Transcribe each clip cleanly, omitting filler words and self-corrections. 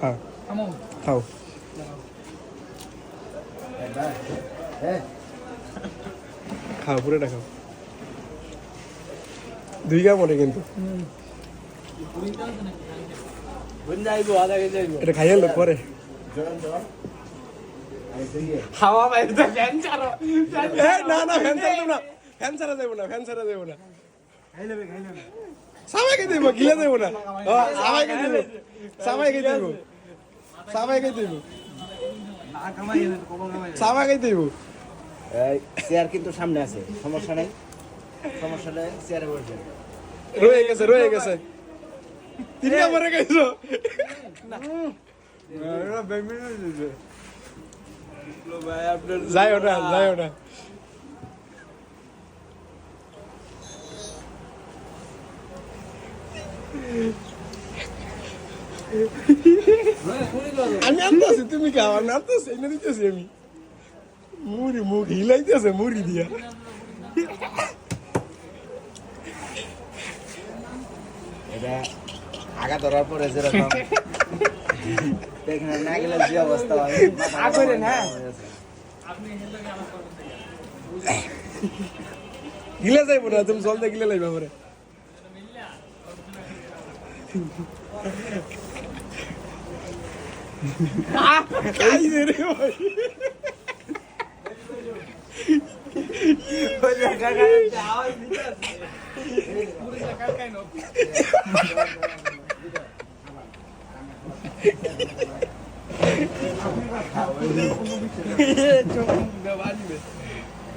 হ্যাঁ খাও খাও পুরোটা খাও দুই গা মনে কিন্তু এটা খাইয়ে লোক পরে হাওয়া বাইরে তো ফ্যান ছাড়ো না না ফ্যান ছাড়া না ফ্যান ছাড়া যাবো না ফ্যান ছাড়া যাবো না সবাইকে দেবো গিলে দেবো না সবাইকে দেবো সবাইকে দেবো সবাইকে দেবো সবাইকে দেবো চেয়ার কিন্তু সামনে আছে সমস্যা নেই সমস্যা নেই চেয়ারে বসবে রয়ে গেছে তিনি আমার গেছো যাই ওটা আমি আনতেছি তুমি খাও আমি আনতেছি এনে দিতেছি আমি মুখ হিলাইতেছে মুড়ি দিয়া এটা আগা ধরার পরে যেরকম দেখেন না গেলে যে অবস্থা হয় গিলে যাইব না তুমি জল দিয়ে গিলে লাইবা পরে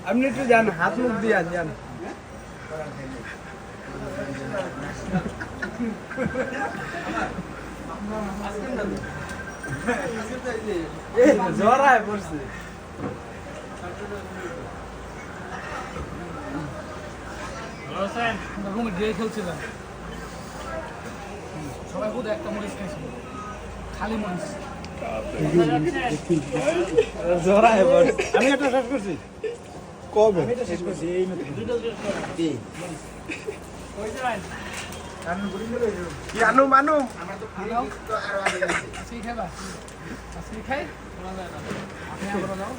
আপনি একটু যান হাত মুখ দিয়ে যান জড়ায় পড়ছে খেলছিলাম সবাই খুব একটা মরিচ খাইছিল খালি মরিচ জড়ায় পড়ছে আমি একটা শেষ করছি কবে শেষ করছি এই মতো মানু মানু খাই আপনি আবার যাও